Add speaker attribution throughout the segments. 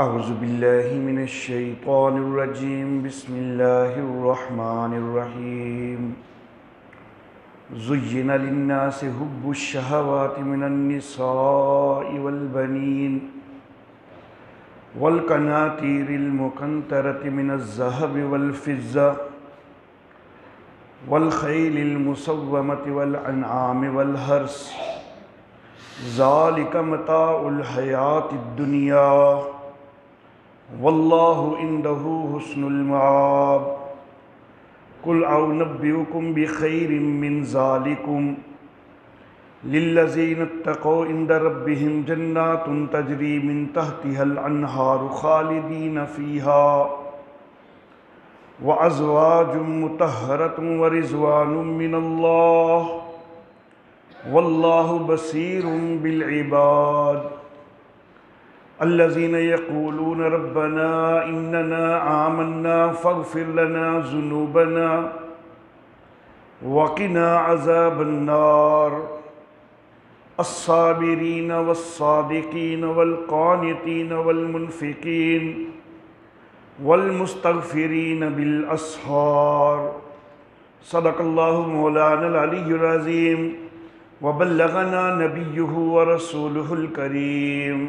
Speaker 1: اعوذ باللہ من الشیطان الرجیم بسم اللہ الرحمن الرحیم زین للناس حب الشہوات من النساء والبنین والقناطیر المقنطرة من الذهب والفضة والخیل المسومة والانعام والحرث ذالک متاع الحیاة الدنیا واللہ عنده حسن المآب قل اعنبئکم بخیر من ذالکم للذین اتقوا عند ربهم جنات تجری من تحتها الانہار خالدین فیہا وازواج مطہرۃ ورضوان من اللہ واللہ بصیر بالعباد الذين يقولون ربنا إننا آمنا فاغفر لنا ذنوبنا وقنا عذاب النار الصابرين والصادقين والقانتين والمنفقين والمستغفرين بالأسحار صدق الله مولانا العلي العظيم وبلغنا نبيه ورسوله الكريم۔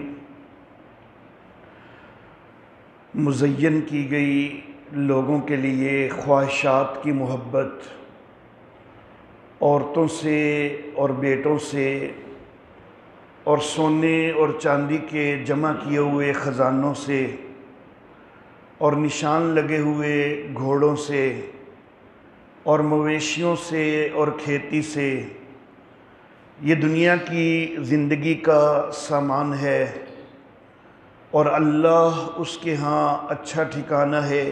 Speaker 1: مزین کی گئی لوگوں کے لیے خواہشات کی محبت، عورتوں سے اور بیٹوں سے اور سونے اور چاندی کے جمع کیے ہوئے خزانوں سے اور نشان لگے ہوئے گھوڑوں سے اور مویشیوں سے اور کھیتی سے، یہ دنیا کی زندگی کا سامان ہے اور اللہ اس کے ہاں اچھا ٹھکانہ ہے۔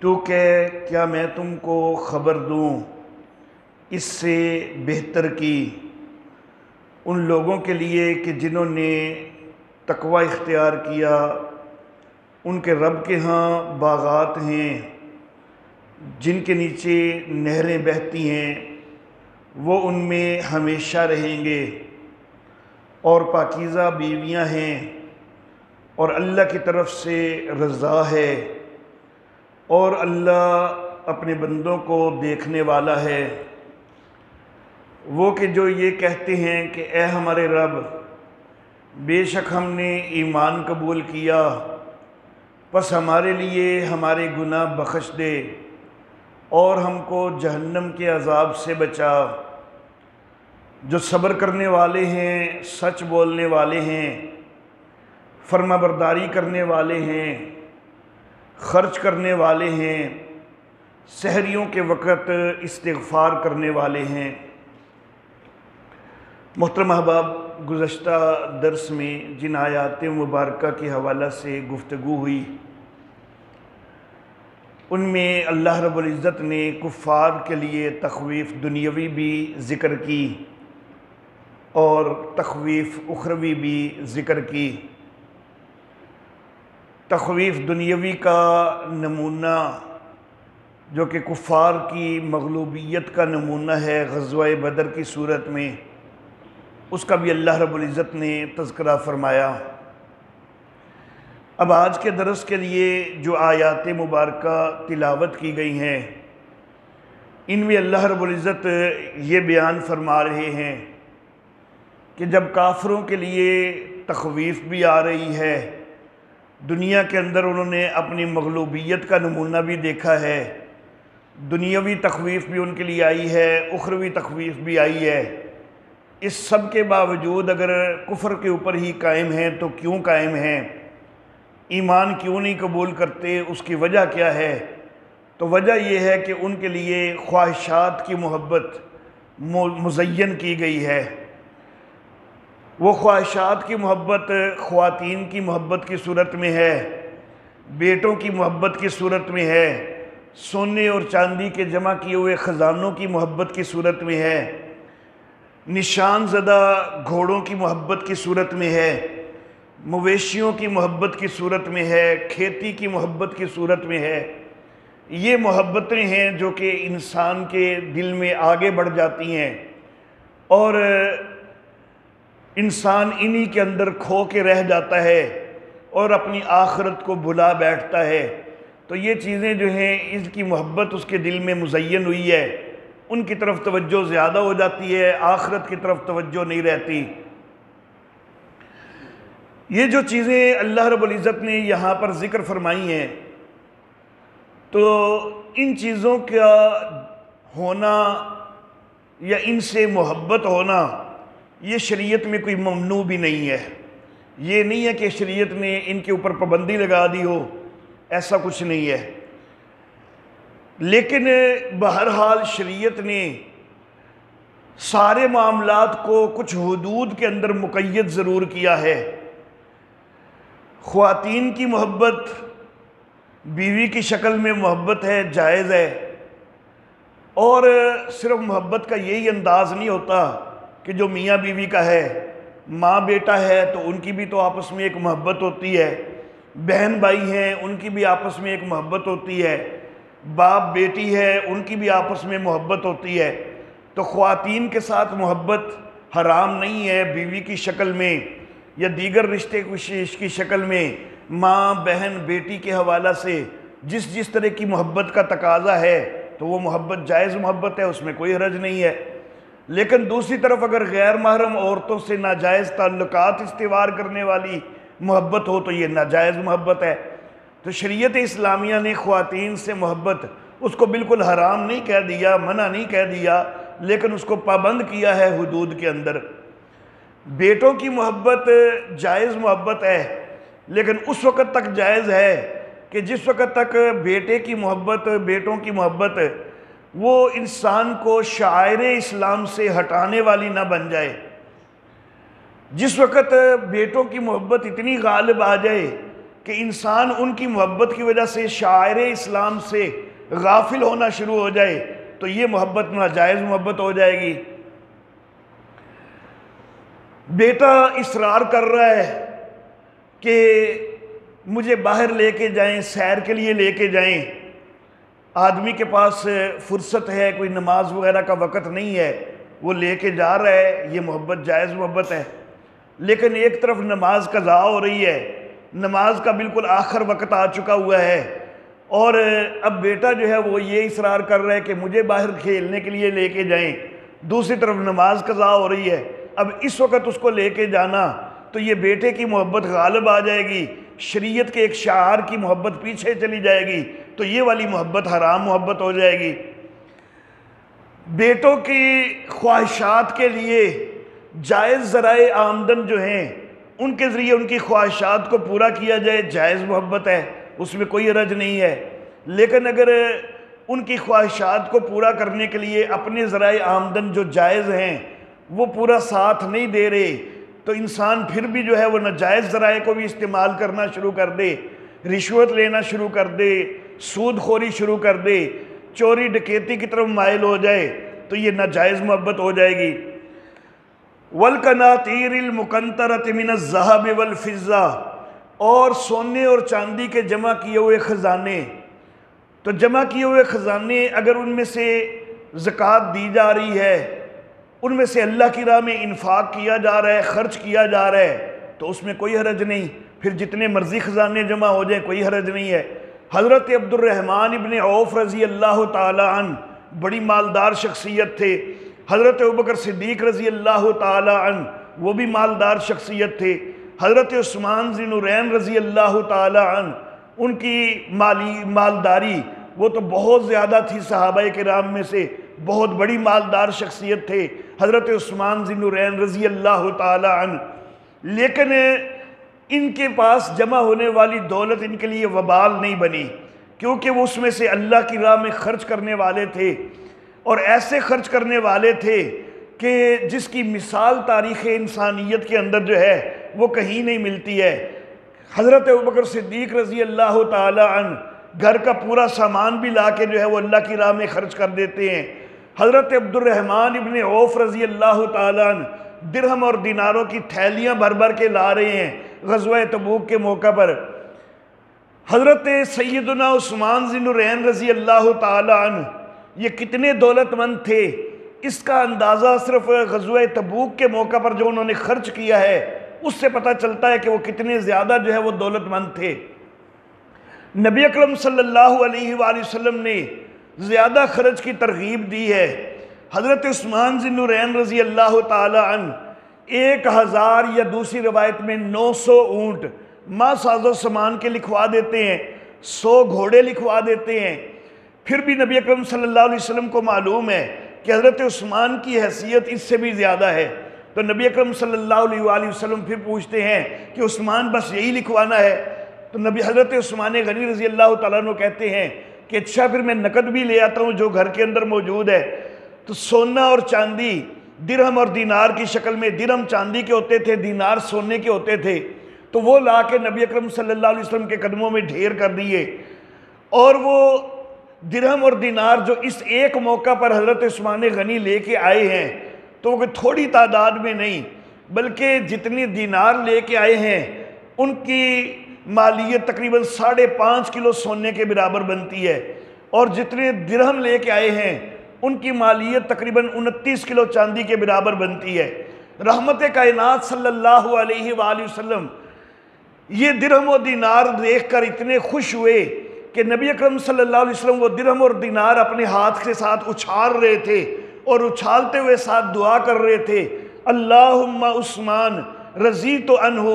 Speaker 1: تو کہ کیا میں تم کو خبر دوں اس سے بہتر کی ان لوگوں کے لیے کہ جنہوں نے تقوی اختیار کیا، ان کے رب کے ہاں باغات ہیں جن کے نیچے نہریں بہتی ہیں، وہ ان میں ہمیشہ رہیں گے، اور پاکیزہ بیویاں ہیں اور اللہ کی طرف سے رضا ہے، اور اللہ اپنے بندوں کو دیکھنے والا ہے۔ وہ کہ جو یہ کہتے ہیں کہ اے ہمارے رب، بے شک ہم نے ایمان قبول کیا، پس ہمارے لیے ہمارے گناہ بخش دے اور ہم کو جہنم کے عذاب سے بچا۔ جو صبر کرنے والے ہیں، سچ بولنے والے ہیں، فرما برداری کرنے والے ہیں، خرچ کرنے والے ہیں، سحریوں کے وقت استغفار کرنے والے ہیں۔ محترم احباب، گزشتہ درس میں جن آیات مبارکہ کے حوالہ سے گفتگو ہوئی، ان میں اللہ رب العزت نے کفار کے لیے تخویف دنیاوی بھی ذکر کی اور تخویف اخروی بھی ذکر کی۔ تخویف دنیاوی کا نمونہ جو کہ کفار کی مغلوبیت کا نمونہ ہے غزوہ بدر کی صورت میں، اس کا بھی اللہ رب العزت نے تذکرہ فرمایا۔ اب آج کے درس کے لیے جو آیات مبارکہ تلاوت کی گئی ہیں، ان میں اللہ رب العزت یہ بیان فرما رہے ہیں کہ جب کافروں کے لیے تخویف بھی آ رہی ہے، دنیا کے اندر انہوں نے اپنی مغلوبیت کا نمونہ بھی دیکھا ہے، دنیاوی تخویف بھی ان کے لیے آئی ہے، اخروی تخویف بھی آئی ہے، اس سب کے باوجود اگر کفر کے اوپر ہی قائم ہیں تو کیوں قائم ہیں؟ ایمان کیوں نہیں قبول کرتے؟ اس کی وجہ کیا ہے؟ تو وجہ یہ ہے کہ ان کے لیے خواہشات کی محبت مزین کی گئی ہے۔ وہ خواہشات کی محبت خواتین کی محبت کی صورت میں ہے، بیٹوں کی محبت کی صورت میں ہے، سونے اور چاندی کے جمع کیے ہوئے خزانوں کی محبت کی صورت میں ہے، نشان زدہ گھوڑوں کی محبت کی صورت میں ہے، مویشیوں کی محبت کی صورت میں ہے، کھیتی کی محبت کی صورت میں ہے۔ یہ محبتیں ہیں جو کہ انسان کے دل میں آگے بڑھ جاتی ہیں اور انسان انہی کے اندر کھو کے رہ جاتا ہے اور اپنی آخرت کو بھلا بیٹھتا ہے، تو یہ چیزیں جو ہیں اس کی محبت اس کے دل میں مزین ہوئی ہے، ان کی طرف توجہ زیادہ ہو جاتی ہے، آخرت کی طرف توجہ نہیں رہتی۔ یہ جو چیزیں اللہ رب العزت نے یہاں پر ذکر فرمائی ہیں، تو ان چیزوں کا ہونا یا ان سے محبت ہونا یہ شریعت میں کوئی ممنوع بھی نہیں ہے۔ یہ نہیں ہے کہ شریعت نے ان کے اوپر پابندی لگا دی ہو، ایسا کچھ نہیں ہے۔ لیکن بہرحال شریعت نے سارے معاملات کو کچھ حدود کے اندر مقید ضرور کیا ہے۔ خواتین کی محبت بیوی کی شکل میں محبت ہے، جائز ہے، اور صرف محبت کا یہی انداز نہیں ہوتا کہ جو میاں بیوی کا ہے، ماں بیٹا ہے تو ان کی بھی تو آپس میں ایک محبت ہوتی ہے، بہن بھائی ہیں ان کی بھی آپس میں ایک محبت ہوتی ہے، باپ بیٹی ہے ان کی بھی آپس میں محبت ہوتی ہے۔ تو خواتین کے ساتھ محبت حرام نہیں ہے، بیوی کی شکل میں یا دیگر رشتے کی شکل میں، ماں بہن بیٹی کے حوالہ سے جس طرح کی محبت کا تقاضا ہے تو وہ محبت جائز محبت ہے، اس میں کوئی حرج نہیں ہے۔ لیکن دوسری طرف اگر غیر محرم عورتوں سے ناجائز تعلقات استوار کرنے والی محبت ہو تو یہ ناجائز محبت ہے۔ تو شریعت اسلامیہ نے خواتین سے محبت اس کو بالکل حرام نہیں کہہ دیا، منع نہیں کہہ دیا، لیکن اس کو پابند کیا ہے حدود کے اندر۔ بیٹوں کی محبت جائز محبت ہے، لیکن اس وقت تک جائز ہے کہ جس وقت تک بیٹے کی محبت، بیٹوں کی محبت وہ انسان کو شعائر اسلام سے ہٹانے والی نہ بن جائے۔ جس وقت بیٹوں کی محبت اتنی غالب آ جائے کہ انسان ان کی محبت کی وجہ سے شعائر اسلام سے غافل ہونا شروع ہو جائے تو یہ محبت ناجائز محبت ہو جائے گی۔ بیٹا اصرار کر رہا ہے کہ مجھے باہر لے کے جائیں، سیر کے لیے لے کے جائیں، آدمی کے پاس فرصت ہے، کوئی نماز وغیرہ کا وقت نہیں ہے، وہ لے کے جا رہا ہے، یہ محبت جائز محبت ہے۔ لیکن ایک طرف نماز قضا ہو رہی ہے، نماز کا بالکل آخر وقت آ چکا ہوا ہے، اور اب بیٹا جو ہے وہ یہ اصرار کر رہا ہے کہ مجھے باہر کھیلنے کے لیے لے کے جائیں، دوسری طرف نماز قضا ہو رہی ہے۔ اب اس وقت اس کو لے کے جانا تو یہ بیٹے کی محبت غالب آ جائے گی، شریعت کے ایک شعار کی محبت پیچھے چلی جائے گی، تو یہ والی محبت حرام محبت ہو جائے گی۔ بیٹوں کی خواہشات کے لیے جائز ذرائع آمدن جو ہیں ان کے ذریعے ان کی خواہشات کو پورا کیا جائے، جائز محبت ہے، اس میں کوئی حرج نہیں ہے۔ لیکن اگر ان کی خواہشات کو پورا کرنے کے لیے اپنے ذرائع آمدن جو جائز ہیں وہ پورا ساتھ نہیں دے رہے تو انسان پھر بھی جو ہے وہ ناجائز ذرائع کو بھی استعمال کرنا شروع کر دے، رشوت لینا شروع کر دے، سود خوری شروع کر دے، چوری ڈکیتی کی طرف مائل ہو جائے تو یہ ناجائز محبت ہو جائے گی۔ وَالْقَنَاطِيرِ الْمُقَنطَرَةِ مِنَ الذَّهَبِ وَالْفِضَّةِ، اور سونے اور چاندی کے جمع کیے ہوئے خزانے، تو جمع کیے ہوئے خزانے اگر ان میں سے زکوٰۃ دی جا رہی ہے، ان میں سے اللہ کی راہ میں انفاق کیا جا رہا ہے، خرچ کیا جا رہا ہے تو اس میں کوئی حرج نہیں، پھر جتنے مرضی خزانے جمع ہو جائیں کوئی حرج نہیں ہے۔ حضرت عبد الرحمن ابن عوف رضی اللہ تعالی عنہ بڑی مالدار شخصیت تھے، حضرت ابوبکر صدیق رضی اللہ تعالی عنہ وہ بھی مالدار شخصیت تھے، حضرت عثمان ذی النورین رضی اللہ تعالی عنہ ان کی مالداری وہ تو بہت زیادہ تھی، صحابہ کرام میں سے بہت بڑی مالدار شخصیت تھے حضرت عثمان ذی النورین رضی اللہ تعالی عنہ، لیکن ان کے پاس جمع ہونے والی دولت ان کے لیے وبال نہیں بنی، کیونکہ وہ اس میں سے اللہ کی راہ میں خرچ کرنے والے تھے، اور ایسے خرچ کرنے والے تھے کہ جس کی مثال تاریخ انسانیت کے اندر جو ہے وہ کہیں نہیں ملتی ہے۔ حضرت ابوبکر صدیق رضی اللہ تعالی عنہ گھر کا پورا سامان بھی لا کے جو ہے وہ اللہ کی راہ میں خرچ کر دیتے ہیں۔ حضرت عبد الرحمن ابن عوف رضی اللہ تعالی عنہ درہم اور دیناروں کی تھیلیاں بھر بھر کے لا رہے ہیں غزوہ تبوک کے موقع پر۔ حضرت سیدنا عثمان ذی النورین رضی اللہ تعالی عنہ یہ کتنے دولت مند تھے، اس کا اندازہ صرف غزوہ تبوک کے موقع پر جو انہوں نے خرچ کیا ہے اس سے پتہ چلتا ہے کہ وہ کتنے زیادہ جو ہے وہ دولت مند تھے۔ نبی اکرم صلی اللہ علیہ وآلہ وسلم نے زیادہ خرچ کی ترغیب دی ہے۔ حضرت عثمان ذی النورین رضی اللہ تعالی عنہ 1000 یا دوسری روایت میں 900 اونٹ ماں ساز و سامان کے لکھوا دیتے ہیں، 100 گھوڑے لکھوا دیتے ہیں۔ پھر بھی نبی اکرم صلی اللہ علیہ وسلم کو معلوم ہے کہ حضرت عثمان کی حیثیت اس سے بھی زیادہ ہے، تو نبی اکرم صلی اللہ علیہ وآلہ وسلم پھر پوچھتے ہیں کہ عثمان بس یہی لکھوانا ہے؟ تو نبی حضرت عثمان غنی رضی اللہ تعالیٰ عنہ کہتے ہیں کہ اچھا پھر میں نقد بھی لے آتا ہوں جو گھر کے اندر موجود ہے۔ تو سونا اور چاندی درہم اور دینار کی شکل میں، درہم چاندی کے ہوتے تھے، دینار سونے کے ہوتے تھے، تو وہ لا کے نبی اکرم صلی اللہ علیہ وسلم کے قدموں میں ڈھیر کر دیے۔ اور وہ درہم اور دینار جو اس ایک موقع پر حضرت عثمان غنی لے کے آئے ہیں تو وہ تھوڑی تعداد میں نہیں بلکہ جتنی دینار لے کے آئے ہیں ان کی مالیت تقریباً 5.5 کلو سونے کے برابر بنتی ہے، اور جتنے درہم لے کے آئے ہیں ان کی مالیت تقریباً 29 کلو چاندی کے برابر بنتی ہے۔ رحمت کائنات صلی اللہ علیہ وآلہ وسلم یہ درہم و دینار دیکھ کر اتنے خوش ہوئے کہ نبی اکرم صلی اللہ علیہ وسلم وہ درہم اور دینار اپنے ہاتھ کے ساتھ اچھال رہے تھے، اور اچھالتے ہوئے ساتھ دعا کر رہے تھے، اللہم عثمان رضیت عنہ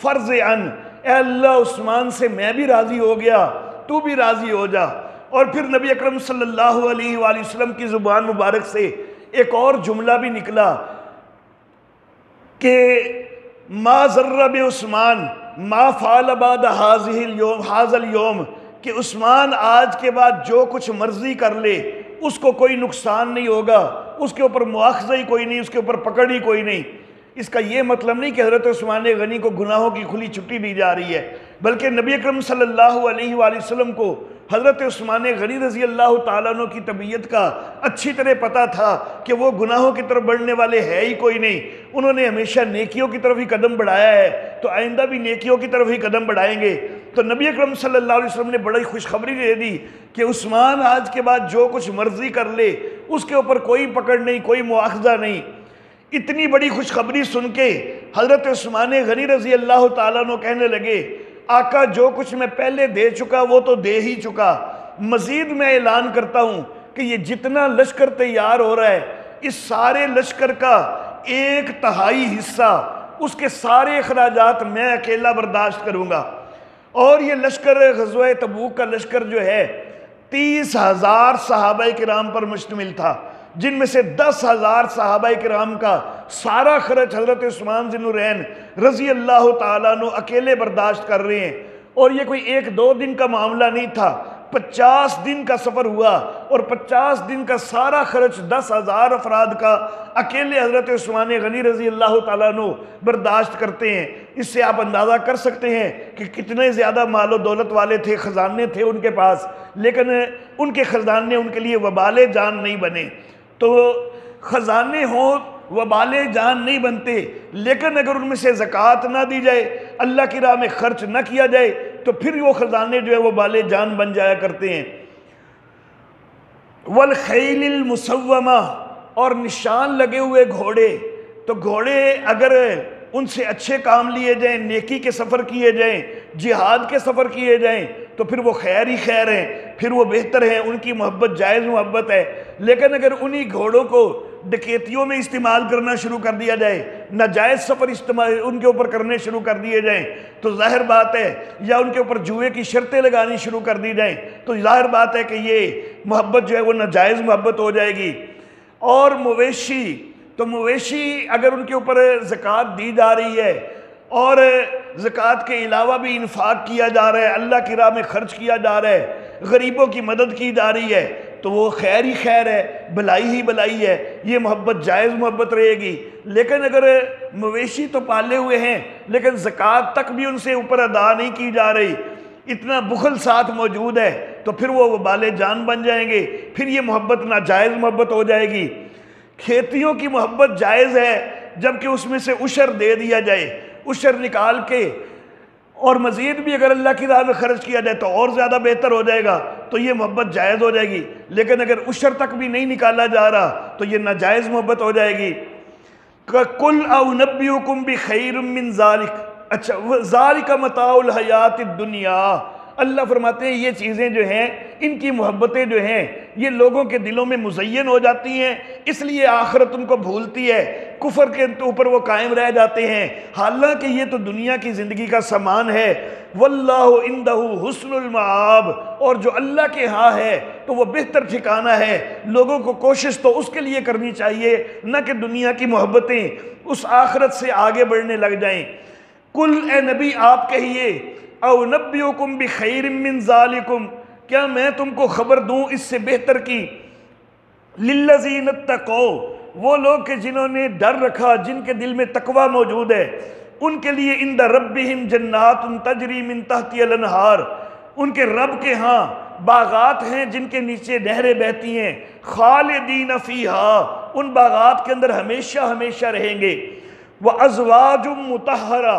Speaker 1: فرض عن، اے اللہ عثمان سے میں بھی راضی ہو گیا، تو بھی راضی ہو جا۔ اور پھر نبی اکرم صلی اللہ علیہ وآلہ وسلم کی زبان مبارک سے ایک اور جملہ بھی نکلا کہ ما ضر بعثمان ما فعل بعد هذا اليوم، کہ عثمان آج کے بعد جو کچھ مرضی کر لے اس کو کوئی نقصان نہیں ہوگا، اس کے اوپر مواخذہ ہی کوئی نہیں، اس کے اوپر پکڑ ہی کوئی نہیں۔ اس کا یہ مطلب نہیں کہ حضرت عثمان غنی کو گناہوں کی کھلی چھٹی دی جا رہی ہے، بلکہ نبی اکرم صلی اللہ علیہ وآلہ وسلم کو حضرت عثمان غنی رضی اللہ تعالیٰ عنہ کی طبیعت کا اچھی طرح پتہ تھا کہ وہ گناہوں کی طرف بڑھنے والے ہے ہی کوئی نہیں، انہوں نے ہمیشہ نیکیوں کی طرف ہی قدم بڑھایا ہے، تو آئندہ بھی نیکیوں کی طرف ہی قدم بڑھائیں گے۔ تو نبی اکرم صلی اللہ علیہ وسلم نے بڑی خوشخبری دے دی کہ عثمان آج کے بعد جو کچھ مرضی کر لے اس کے اوپر کوئی پکڑ نہیں، کوئی مواخذہ نہیں۔ اتنی بڑی خوشخبری سن کے حضرت عثمان غنی رضی اللہ تعالیٰ عنہ کہنے لگے، آقا جو کچھ میں پہلے دے چکا وہ تو دے ہی چکا، مزید میں اعلان کرتا ہوں کہ یہ جتنا لشکر تیار ہو رہا ہے اس سارے لشکر کا 1/3 حصہ، اس کے سارے اخراجات میں اکیلا برداشت کروں گا۔ اور یہ لشکر غزوہ تبوک کا لشکر جو ہے 30,000 صحابہ کرام پر مشتمل تھا، جن میں سے 10,000 صحابہ کرام کا سارا خرچ حضرت عثمان ذی النورین رضی اللہ تعالیٰ عنہ اکیلے برداشت کر رہے ہیں۔ اور یہ کوئی 1-2 دن کا معاملہ نہیں تھا، 50 دن کا سفر ہوا، اور 50 دن کا سارا خرچ 10,000 افراد کا اکیلے حضرت عثمان غنی رضی اللہ تعالیٰ عنہ برداشت کرتے ہیں۔ اس سے آپ اندازہ کر سکتے ہیں کہ کتنے زیادہ مال و دولت والے تھے، خزانے تھے ان کے پاس، لیکن ان کے خزانے ان کے لیے وبال جان نہیں بنے۔ تو خزانے ہوں وبال جان نہیں بنتے، لیکن اگر ان میں سے زکوٰۃ نہ دی جائے، اللہ کی راہ میں خرچ نہ کیا جائے، تو پھر وہ خزانے جو ہے وہ بال جان بن جایا کرتے ہیں۔ والخیل المسومہ، اور نشان لگے ہوئے گھوڑے، تو گھوڑے اگر ان سے اچھے کام لیے جائیں، نیکی کے سفر کیے جائیں، جہاد کے سفر کیے جائیں، تو پھر وہ خیر ہی خیر ہیں، پھر وہ بہتر ہیں، ان کی محبت جائز محبت ہے۔ لیکن اگر انہی گھوڑوں کو ڈکیتیوں میں استعمال کرنا شروع کر دیا جائے، ناجائز سفر استعمال ان کے اوپر کرنے شروع کر دیے جائیں، تو ظاہر بات ہے، یا ان کے اوپر جوئے کی شرطیں لگانی شروع کر دی جائیں، تو ظاہر بات ہے کہ یہ محبت جو ہے وہ ناجائز محبت ہو جائے گی۔ اور مویشی، تو مویشی اگر ان کے اوپر زکوٰۃ دی جا رہی ہے اور زکوٰۃ کے علاوہ بھی انفاق کیا جا رہا ہے، اللہ کی راہ میں خرچ کیا جا رہا ہے، غریبوں کی مدد کی جا رہی ہے، تو وہ خیر ہی خیر ہے، بھلائی ہی بھلائی ہے، یہ محبت جائز محبت رہے گی۔ لیکن اگر مویشی تو پالے ہوئے ہیں لیکن زکوٰۃ تک بھی ان سے اوپر ادا نہیں کی جا رہی، اتنا بخل ساتھ موجود ہے، تو پھر وہ وبال جان بن جائیں گے، پھر یہ محبت ناجائز محبت ہو جائے گی۔ کھیتیوں کی محبت جائز ہے جبکہ اس میں سے عشر دے دیا جائے، عشر نکال کے، اور مزید بھی اگر اللہ کی راہ میں خرچ کیا جائے تو اور زیادہ بہتر ہو جائے گا، تو یہ محبت جائز ہو جائے گی۔ لیکن اگر عشر تک بھی نہیں نکالا جا رہا تو یہ ناجائز محبت ہو جائے گی۔ قُلْ أَوْنَبِّئُكُمْ بِخَيْرٍ مِّن ذَلِكَ، اچھا ذَلِكَ مَتَاعُ الْحَیَاةِ الدُّنْیَا، اللہ فرماتے ہیں یہ چیزیں جو ہیں، ان کی محبتیں جو ہیں، یہ لوگوں کے دلوں میں مزین ہو جاتی ہیں، اس لیے آخرت ان کو بھولتی ہے، کفر کے اوپر وہ قائم رہ جاتے ہیں، حالانکہ یہ تو دنیا کی زندگی کا سامان ہے۔ وَاللَّهُ عِندَهُ حُسْنُ الْمَآبِ، اور جو اللہ کے ہاں ہے تو وہ بہتر ٹھکانہ ہے۔ لوگوں کو کوشش تو اس کے لیے کرنی چاہیے، نہ کہ دنیا کی محبتیں اس آخرت سے آگے بڑھنے لگ جائیں۔ قُلْ، اے نبی آپ کہیے، اَوْنَبِّئُكُمْ بِخَيْرٍ مِّن ذَلِكُمْ، کیا میں تم کو خبر دوں اس سے بہتر کی، لِلَّذِينَ اتَّقَوْا، وہ لوگ کہ جنہوں نے ڈر رکھا، جن کے دل میں تقوی موجود ہے، ان کے لیے عند ربہم جنات تجری من تحتہا الانہار، ان کے رب کے ہاں باغات ہیں جن کے نیچے نہریں بہتی ہیں، خالدین فیہا، ان باغات کے اندر ہمیشہ ہمیشہ رہیں گے، وازواج مطہرہ،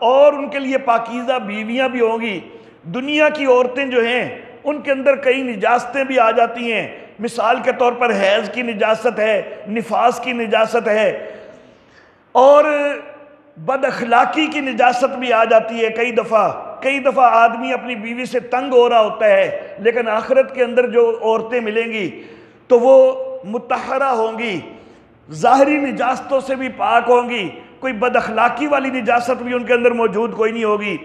Speaker 1: اور ان کے لیے پاکیزہ بیویاں بھی ہوں گی۔ دنیا کی عورتیں جو ہیں ان کے اندر کئی نجاستیں بھی آ جاتی ہیں، مثال کے طور پر حیض کی نجاست ہے، نفاس کی نجاست ہے، اور بد اخلاقی کی نجاست بھی آ جاتی ہے۔ کئی دفعہ آدمی اپنی بیوی سے تنگ ہو رہا ہوتا ہے، لیکن آخرت کے اندر جو عورتیں ملیں گی تو وہ مطہرہ ہوں گی، ظاہری نجاستوں سے بھی پاک ہوں گی، کوئی بد اخلاقی والی نجاست بھی ان کے اندر موجود کوئی نہیں ہوگی۔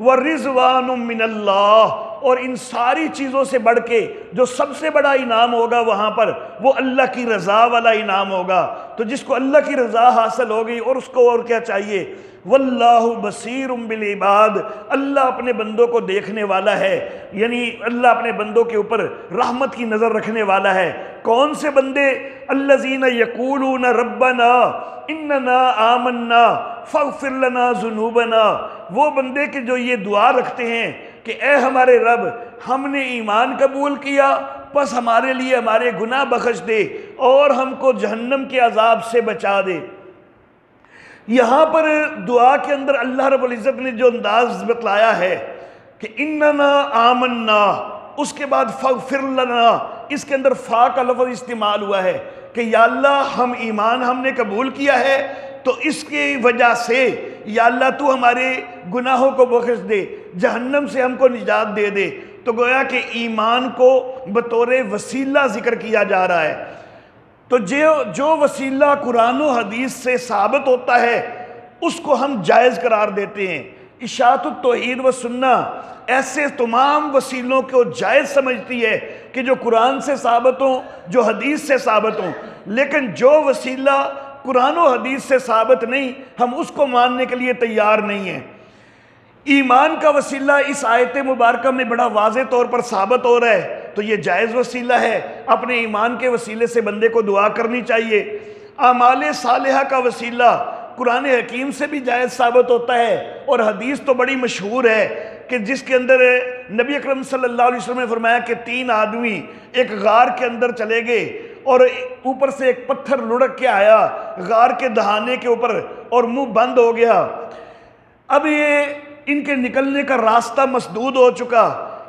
Speaker 1: وَرِضْوَانٌ مِّنَ اللَّهِ، اور ان ساری چیزوں سے بڑھ کے جو سب سے بڑا انعام ہوگا وہاں پر، وہ اللہ کی رضا والا انعام ہوگا۔ تو جس کو اللہ کی رضا حاصل ہوگی اور اس کو اور کیا چاہیے؟ واللہ بصیر بالعباد، اللہ اپنے بندوں کو دیکھنے والا ہے، یعنی اللہ اپنے بندوں کے اوپر رحمت کی نظر رکھنے والا ہے۔ کون سے بندے؟ الذین یقولون ربنا اننا آمنا فاغفر لنا ذنوبنا، وہ بندے کہ جو یہ دعا رکھتے ہیں کہ اے ہمارے رب، ہم نے ایمان قبول کیا، پس ہمارے لیے ہمارے گناہ بخش دے اور ہم کو جہنم کے عذاب سے بچا دے۔ یہاں پر دعا کے اندر اللہ رب العزت نے جو انداز بتلایا ہے کہ اننا آمنا، اس کے بعد فاغفر لنا، اس کے اندر فا کا لفظ استعمال ہوا ہے کہ یا اللہ ہم ایمان ہم نے قبول کیا ہے، تو اس کی وجہ سے یا اللہ تو ہمارے گناہوں کو بخش دے، جہنم سے ہم کو نجات دے دے۔ تو گویا کہ ایمان کو بطور وسیلہ ذکر کیا جا رہا ہے۔ تو جو وسیلہ قرآن و حدیث سے ثابت ہوتا ہے اس کو ہم جائز قرار دیتے ہیں۔ اشاعت التوحید و سنہ ایسے تمام وسیلوں کو جائز سمجھتی ہے کہ جو قرآن سے ثابت ہوں، جو حدیث سے ثابت ہوں، لیکن جو وسیلہ قرآن و حدیث سے ثابت نہیں، ہم اس کو ماننے کے لیے تیار نہیں ہیں۔ ایمان کا وسیلہ اس آیت مبارکہ میں بڑا واضح طور پر ثابت ہو رہا ہے، تو یہ جائز وسیلہ ہے، اپنے ایمان کے وسیلے سے بندے کو دعا کرنی چاہیے۔ اعمال صالحہ کا وسیلہ قرآن حکیم سے بھی جائز ثابت ہوتا ہے، اور حدیث تو بڑی مشہور ہے کہ جس کے اندر نبی اکرم صلی اللہ علیہ وسلم نے فرمایا کہ 3 آدمی ایک غار کے اندر چلے گئے اور اوپر سے ایک پتھر لڑک کے آیا غار کے دہانے کے اوپر اور منہ بند ہو گیا۔ اب یہ ان کے نکلنے کا راستہ مسدود ہو چکا۔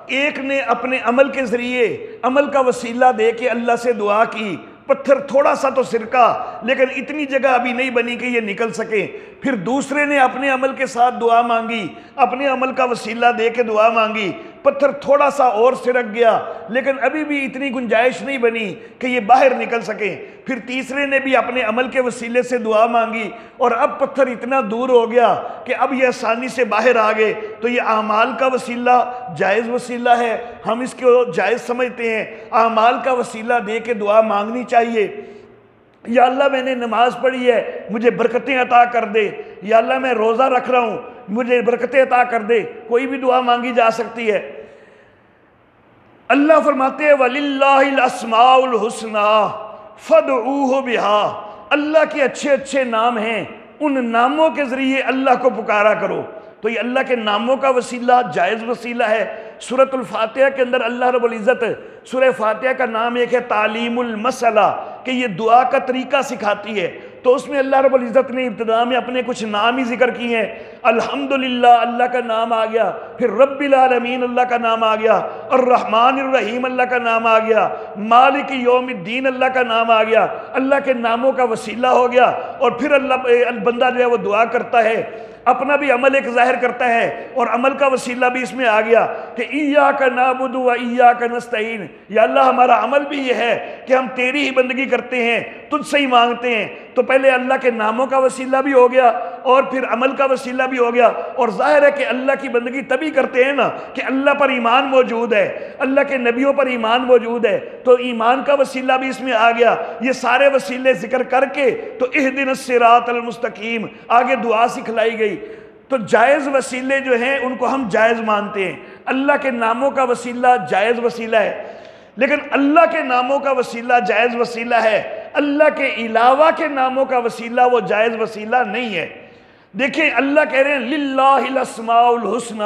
Speaker 1: ایک نے اپنے عمل کے ذریعے عمل کا وسیلہ دے کے اللہ سے دعا کی، پتھر تھوڑا سا تو سرکا، لیکن اتنی جگہ ابھی نہیں بنی کہ یہ نکل سکے۔ پھر دوسرے نے اپنے عمل کے ساتھ دعا مانگی، اپنے عمل کا وسیلہ دے کے دعا مانگی، پتھر تھوڑا سا اور سرک گیا، لیکن ابھی بھی اتنی گنجائش نہیں بنی کہ یہ باہر نکل سکیں۔ پھر تیسرے نے بھی اپنے عمل کے وسیلے سے دعا مانگی، اور اب پتھر اتنا دور ہو گیا کہ اب یہ آسانی سے باہر آ گئے۔ تو یہ اعمال کا وسیلہ جائز وسیلہ ہے، ہم اس کو جائز سمجھتے ہیں۔ اعمال کا وسیلہ دے کے دعا مانگنی چاہیے۔ یا اللہ میں نے نماز پڑھی ہے، مجھے برکتیں عطا کر دے۔ یا اللہ میں روزہ رکھ رہا ہوں، مجھے برکتیں عطا کر دے۔ کوئی بھی دعا مانگی جا سکتی ہے۔ اللہ فرماتے ہیں وَلِلَّهِ الْأَسْمَاءُ الْحُسْنَى فَادْعُوهُ بِهَا، اللہ کے اچھے اچھے نام ہیں، ان ناموں کے ذریعے اللہ کو پکارا کرو۔ تو یہ اللہ کے ناموں کا وسیلہ جائز وسیلہ ہے۔ سورۃ الفاتحہ کے اندر اللہ رب العزت سورہ فاتحہ کا نام ایک ہے تعلیم المسئلہ، کہ یہ دعا کا طریقہ سکھاتی ہے۔ تو اس میں اللہ رب العزت نے ابتدا میں اپنے کچھ نام ہی ذکر کیے ہیں۔ الحمدللہ اللہ کا نام آ گیا، پھر رب العالمین اللہ کا نام آ گیا، الرحمن الرحیم اللہ کا نام آ گیا، مالک یوم الدین اللہ کا نام آ گیا، اللہ کے ناموں کا وسیلہ ہو گیا۔ اور پھر بندہ جو ہے وہ دعا کرتا ہے، اپنا بھی عمل ایک ظاہر کرتا ہے اور عمل کا وسیلہ بھی اس میں آ گیا کہ ایاک نعبد و ایاک نستعین، یا اللہ ہمارا عمل بھی یہ ہے کہ ہم تیری ہی بندگی کرتے ہیں، تجھ سے ہی مانگتے ہیں۔ تو پہلے اللہ کے ناموں کا وسیلہ بھی ہو گیا اور پھر عمل کا وسیلہ بھی ہو گیا، اور ظاہر ہے کہ اللہ کی بندگی تبھی کرتے ہیں نا کہ اللہ پر ایمان موجود ہے، اللہ کے نبیوں پر ایمان موجود ہے، تو ایمان کا وسیلہ بھی اس میں آ گیا۔ یہ سارے وسیلے ذکر کر کے تو اہدنا الصراط المستقیم آگے دعا سکھلائی گئی۔ تو جائز وسیلے جو ہیں ان کو ہم جائز مانتے ہیں، اللہ کے ناموں کا وسیلہ جائز وسیلہ ہے، لیکن اللہ کے ناموں کا وسیلہ جائز وسیلہ ہے، اللہ کے علاوہ کے ناموں کا وسیلہ وہ جائز وسیلہ نہیں ہے۔ دیکھیں اللہ کہہ رہے ہیں للہ الاسماء الحسنی،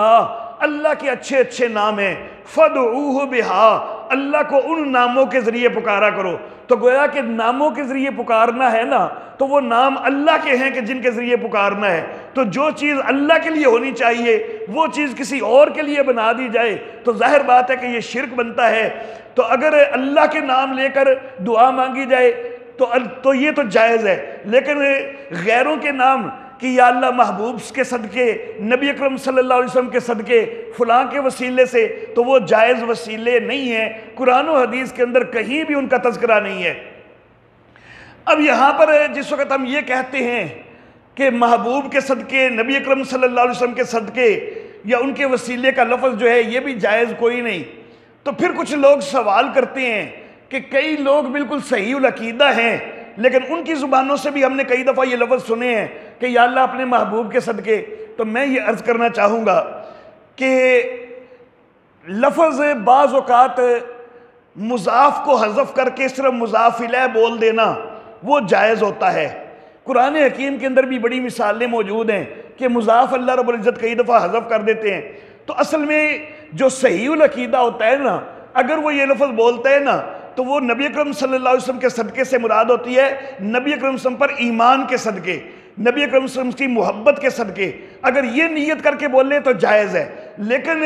Speaker 1: اللہ کے اچھے اچھے نام ہیں، فادعوہ بہا، اللہ کو ان ناموں کے ذریعے پکارا کرو۔ تو گویا کہ ناموں کے ذریعے پکارنا ہے نا، تو وہ نام اللہ کے ہیں کہ جن کے ذریعے پکارنا ہے۔ تو جو چیز اللہ کے لیے ہونی چاہیے وہ چیز کسی اور کے لیے بنا دی جائے تو ظاہر بات ہے کہ یہ شرک بنتا ہے۔ تو اگر اللہ کے نام لے کر دعا مانگی جائے تو یہ تو جائز ہے، لیکن غیروں کے نام کہ یا اللہ محبوب کے صدقے، نبی اکرم صلی اللہ علیہ وسلم کے صدقے، فلاں کے وسیلے سے، تو وہ جائز وسیلے نہیں ہیں، قرآن و حدیث کے اندر کہیں بھی ان کا تذکرہ نہیں ہے۔ اب یہاں پر جس وقت ہم یہ کہتے ہیں کہ محبوب کے صدقے، نبی اکرم صلی اللہ علیہ وسلم کے صدقے یا ان کے وسیلے کا لفظ جو ہے یہ بھی جائز کوئی نہیں، تو پھر کچھ لوگ سوال کرتے ہیں کہ کئی لوگ بالکل صحیح العقیدہ ہیں لیکن ان کی زبانوں سے بھی ہم نے کئی دفعہ یہ لفظ سنے ہیں کہ یا اللہ اپنے محبوب کے صدقے۔ تو میں یہ عرض کرنا چاہوں گا کہ لفظ بعض اوقات مضاف کو حذف کر کے صرف مضاف الیہ بول دینا وہ جائز ہوتا ہے۔ قرآن حکیم کے اندر بھی بڑی مثالیں موجود ہیں کہ مضاف اللہ رب العزت کئی دفعہ حذف کر دیتے ہیں۔ تو اصل میں جو صحیح العقیدہ ہوتا ہے نا، اگر وہ یہ لفظ بولتا ہے نا تو وہ نبی اکرم صلی اللہ علیہ وسلم کے صدقے سے مراد ہوتی ہے، نبی اکرم صلی اللہ علیہ وسلم پر ایمان کے صدقے، نبی اکرم صلی اللہ علیہ وسلم کی محبت کے صدقے۔ اگر یہ نیت کر کے بولے تو جائز ہے، لیکن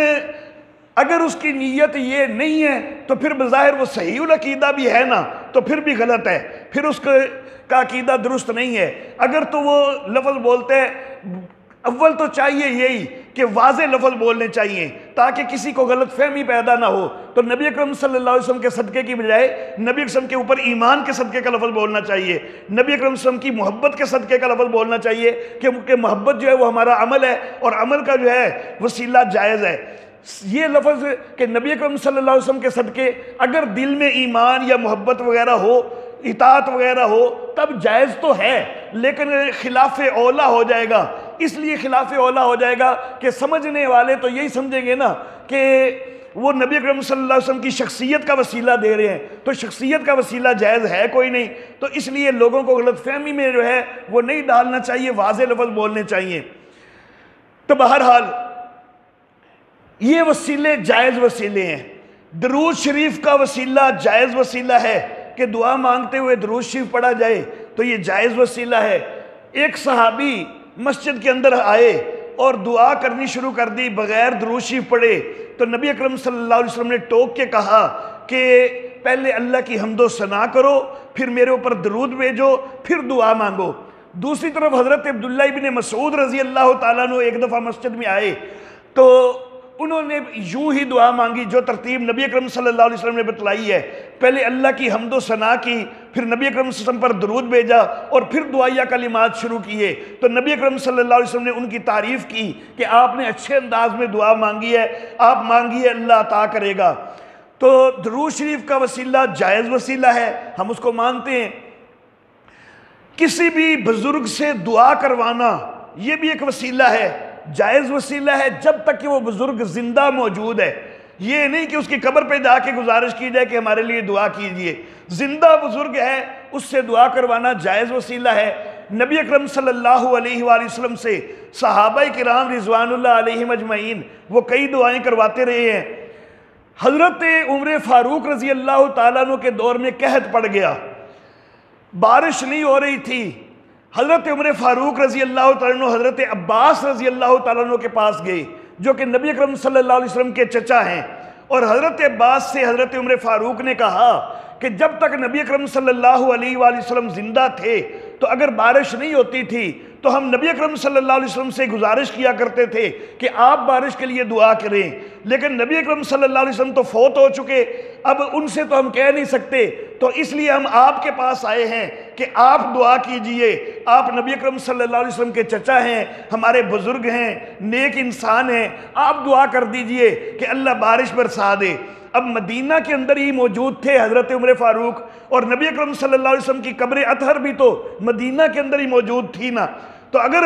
Speaker 1: اگر اس کی نیت یہ نہیں ہے تو پھر بظاہر وہ صحیح العقیدہ بھی ہے نا تو پھر بھی غلط ہے، پھر اس کا عقیدہ درست نہیں ہے۔ اگر تو وہ لفظ بولتے ہیں، اول تو چاہیے یہی کہ واضح لفظ بولنے چاہیے تاکہ کسی کو غلط فہمی پیدا نہ ہو۔ تو نبی اکرم صلی اللہ علیہ وسلم کے صدقے کی بجائے نبی اکرم صلی اللہ علیہ وسلم کے اوپر ایمان کے صدقے کا لفظ بولنا چاہیے، نبی اکرم صلی اللہ علیہ وسلم کی محبت کے صدقے کا لفظ بولنا چاہیے کہ محبت جو ہے وہ ہمارا عمل ہے اور عمل کا جو ہے وسیلہ جائز ہے۔ یہ لفظ کہ نبی اکرم صلی اللہ علیہ وسلم کے صدقے اگر دل میں ایمان یا محبت وغیرہ ہو، اطاعت وغیرہ ہو تب جائز تو ہے، لیکن خلاف اولا ہو جائے گا۔ اس لیے خلاف اولا ہو جائے گا کہ سمجھنے والے تو یہی سمجھیں گے نا کہ وہ نبی اکرم صلی اللہ علیہ وسلم کی شخصیت کا وسیلہ دے رہے ہیں، تو شخصیت کا وسیلہ جائز ہے کوئی نہیں۔ تو اس لیے لوگوں کو غلط فہمی میں جو ہے وہ نہیں ڈالنا چاہیے، واضح لفظ بولنے چاہیے۔ تو بہرحال یہ وسیلے جائز وسیلے ہیں۔ درود شریف کا وسیلہ جائز وسیلہ ہے کہ دعا مانگتے ہوئے درود شریف پڑھا جائے، تو یہ جائز وسیلہ ہے۔ ایک صحابی مسجد کے اندر آئے اور دعا کرنی شروع کر دی بغیر درود شریف پڑھے، تو نبی اکرم صلی اللہ علیہ وسلم نے ٹوک کے کہا کہ پہلے اللہ کی حمد و ثنا کرو، پھر میرے اوپر درود بھیجو، پھر دعا مانگو۔ دوسری طرف حضرت عبداللہ ابن مسعود رضی اللہ تعالیٰ عنہ ایک دفعہ مسجد میں آئے تو انہوں نے یوں ہی دعا مانگی جو ترتیب نبی اکرم صلی اللہ علیہ وسلم نے بتلائی ہے، پہلے اللہ کی حمد و ثنا کی، پھر نبی اکرم صلی اللہ علیہ وسلم پر درود بھیجا اور پھر دعائیہ کلمات شروع کیے۔ تو نبی اکرم صلی اللہ علیہ وسلم نے ان کی تعریف کی کہ آپ نے اچھے انداز میں دعا مانگی ہے، آپ مانگیے اللہ عطا کرے گا۔ تو درود شریف کا وسیلہ جائز وسیلہ ہے، ہم اس کو مانتے ہیں۔ کسی بھی بزرگ سے دعا کروانا یہ بھی ایک وسیلہ ہے، جائز وسیلہ ہے جب تک کہ وہ بزرگ زندہ موجود ہے۔ یہ نہیں کہ اس کی قبر پہ جا کے گزارش کی جائے کہ ہمارے لیے دعا کیجئے، زندہ بزرگ ہے اس سے دعا کروانا جائز وسیلہ ہے۔ نبی اکرم صلی اللہ علیہ وآلہ وسلم سے صحابہ کرام رضوان اللہ علیہم اجمعین وہ کئی دعائیں کرواتے رہے ہیں۔ حضرت عمر فاروق رضی اللہ تعالیٰ عنہ کے دور میں قحط پڑ گیا، بارش نہیں ہو رہی تھی، حضرت عمر فاروق رضی اللہ تعالیٰ عنہ حضرت عباس رضی اللہ تعالیٰ عنہ کے پاس گئے جو کہ نبی اکرم صلی اللہ علیہ وسلم کے چچا ہیں، اور حضرت عباس سے حضرت عمر فاروق نے کہا کہ جب تک نبی اکرم صلی اللہ علیہ وآلہ وسلم زندہ تھے تو اگر بارش نہیں ہوتی تھی تو ہم نبی اکرم صلی اللہ علیہ وسلم سے گزارش کیا کرتے تھے کہ آپ بارش کے لیے دعا کریں، لیکن نبی اکرم صلی اللہ علیہ وسلم تو فوت ہو چکے، اب ان سے تو ہم کہہ نہیں سکتے، تو اس لیے ہم آپ کے پاس آئے ہیں کہ آپ دعا کیجئے۔ آپ نبی اکرم صلی اللہ علیہ وسلم کے چچا ہیں، ہمارے بزرگ ہیں، نیک انسان ہیں، آپ دعا کر دیجئے کہ اللہ بارش برسا دے۔ اب مدینہ کے اندر ہی موجود تھے حضرت عمر فاروق، اور نبی اکرم صلی اللہ علیہ وسلم کی قبر اطہر بھی تو مدینہ کے اندر ہی موجود تھی نا، تو اگر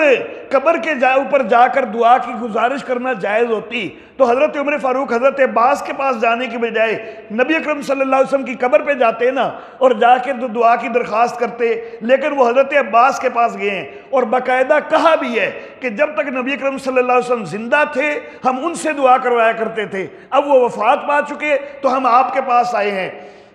Speaker 1: قبر کے اوپر جا کر دعا کی گزارش کرنا جائز ہوتی تو حضرت عمر فاروق حضرت عباس کے پاس جانے کی بجائے نبی اکرم صلی اللہ علیہ وسلم کی قبر پہ جاتے نا اور جا کے دعا کی درخواست کرتے، لیکن وہ حضرت عباس کے پاس گئے ہیں، اور باقاعدہ کہا بھی ہے کہ جب تک نبی اکرم صلی اللہ علیہ وسلم زندہ تھے ہم ان سے دعا کروایا کرتے تھے، اب وہ وفات پا چکے تو ہم آپ کے پاس آئے ہیں۔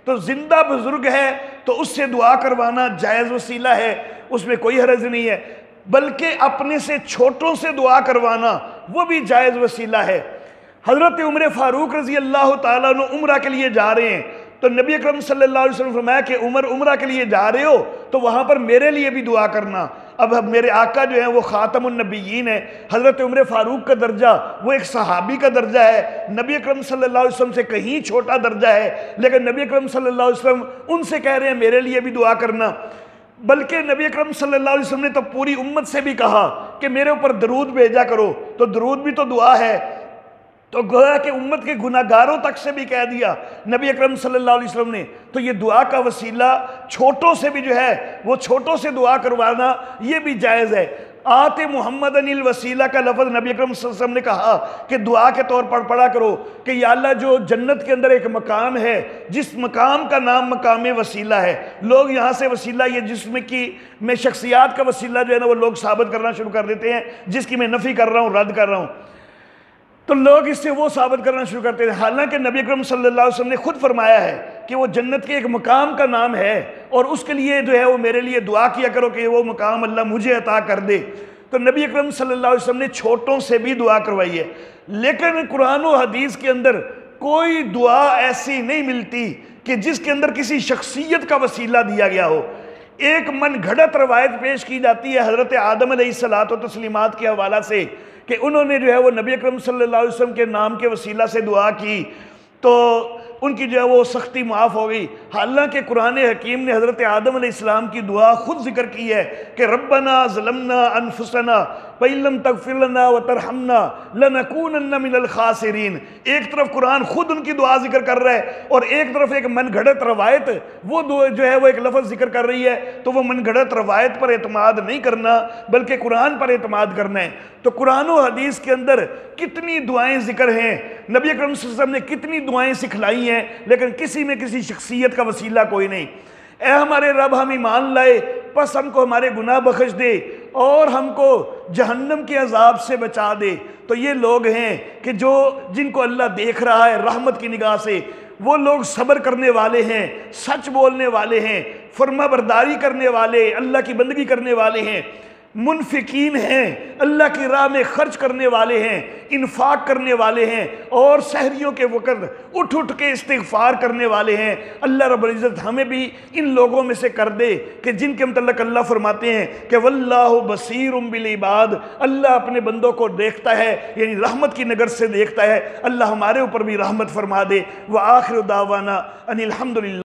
Speaker 1: تو زندہ بزرگ ہے تو اس سے دعا کروانا جائز وسیلہ ہے، اس میں کوئی حرج نہیں ہے، بلکہ اپنے سے چھوٹوں سے دعا کروانا وہ بھی جائز وسیلہ ہے۔ حضرت عمر فاروق رضی اللہ تعالیٰ عنہ عمرہ کے لیے جا رہے ہیں تو نبی اکرم صلی اللہ علیہ وسلم فرمایا کہ عمر عمرہ کے لیے جا رہے ہو تو وہاں پر میرے لیے بھی دعا کرنا۔ اب میرے آقا جو ہیں وہ خاتم النبیین ہیں، حضرت عمر فاروق کا درجہ وہ ایک صحابی کا درجہ ہے، نبی اکرم صلی اللہ علیہ وسلم سے کہیں چھوٹا درجہ ہے، لیکن نبی اکرم صلی اللہ علیہ وسلم ان سے کہہ رہے ہیں میرے لیے بھی دعا کرنا۔ بلکہ نبی اکرم صلی اللہ علیہ وسلم نے تو پوری امت سے بھی کہا کہ میرے اوپر درود بھیجا کرو، تو درود بھی تو دعا ہے، تو گویا کہ امت کے گناہگاروں تک سے بھی کہہ دیا نبی اکرم صلی اللہ علیہ وسلم نے، تو یہ دعا کا وسیلہ چھوٹوں سے بھی جو ہے وہ چھوٹوں سے دعا کروانا یہ بھی جائز ہے۔ آت محمد الوسیلہ کا لفظ نبی اکرم صلی اللہ علیہ وسلم نے کہا کہ دعا کے طور پر پڑھا کرو کہ یا اللہ جو جنت کے اندر ایک مقام ہے جس مقام کا نام مقام وسیلہ ہے، لوگ یہاں سے وسیلہ یہ جس میں شخصیات کا وسیلہ جو ہے نا وہ لوگ ثابت کرنا شروع کر دیتے ہیں، جس کی میں نفی کر رہا ہوں رد کر رہا ہوں، تو لوگ اس سے وہ ثابت کرنا شروع کرتے ہیں، حالانکہ نبی اکرم صلی اللہ علیہ وسلم نے خود فرمایا ہے کہ وہ جنت کے ایک مقام کا نام ہے اور اس کے لیے جو ہے وہ میرے لیے دعا کیا کرو کہ وہ مقام اللہ مجھے عطا کر دے۔ تو نبی اکرم صلی اللہ علیہ وسلم نے چھوٹوں سے بھی دعا کروائی ہے، لیکن قرآن و حدیث کے اندر کوئی دعا ایسی نہیں ملتی کہ جس کے اندر کسی شخصیت کا وسیلہ دیا گیا ہو۔ ایک من گھڑت روایت پیش کی جاتی ہے حضرت آدم علیہ الصلوۃ والتسلیمات کے حوالہ سے کہ انہوں نے جو ہے وہ نبی اکرم صلی اللہ علیہ وسلم کے نام کے وسیلہ سے دعا کی تو ان کی جو ہے وہ سختی معاف ہو گئی، حالانکہ قرآن حکیم نے حضرت آدم علیہ السلام کی دعا خود ذکر کی ہے کہ ربنا ظلمنا انفسنا وَإِن لَمْ تَغْفِرْ لَنَا وَتَرْحَمْنَا لَنَكُونَنَّ مِنَ الْخَاسِرِينَ۔ ایک طرف قرآن خود ان کی دعا ذکر کر رہا ہے اور ایک طرف ایک من گھڑت روایت وہ جو ہے وہ ایک لفظ ذکر کر رہی ہے، تو وہ من گھڑت روایت پر اعتماد نہیں کرنا بلکہ قرآن پر اعتماد کرنا ہے۔ تو قرآن و حدیث کے اندر کتنی دعائیں ذکر ہیں، نبی اکرم صلی اللہ علیہ وسلم نے کتنی دعائیں سکھلائی ہیں، لیکن کسی میں کسی شخصیت کا وسیلہ کوئی نہیں۔ اے ہمارے رب ہم ایمان لائے پس ہم کو ہمارے گناہ بخش دے اور ہم کو جہنم کے عذاب سے بچا دے۔ تو یہ لوگ ہیں کہ جن کو اللہ دیکھ رہا ہے رحمت کی نگاہ سے، وہ لوگ صبر کرنے والے ہیں، سچ بولنے والے ہیں، فرما برداری کرنے والے، اللہ کی بندگی کرنے والے ہیں، منفقین ہیں، اللہ کی راہ میں خرچ کرنے والے ہیں، انفاق کرنے والے ہیں، اور سحریوں کے وقت اٹھ کے استغفار کرنے والے ہیں۔ اللہ رب العزت ہمیں بھی ان لوگوں میں سے کر دے کہ جن کے متعلق اللہ فرماتے ہیں کہ واللہ بصیر بالعباد، اللہ اپنے بندوں کو دیکھتا ہے، یعنی رحمت کی نظر سے دیکھتا ہے۔ اللہ ہمارے اوپر بھی رحمت فرما دے۔ وآخر دعوانا ان الحمدللہ۔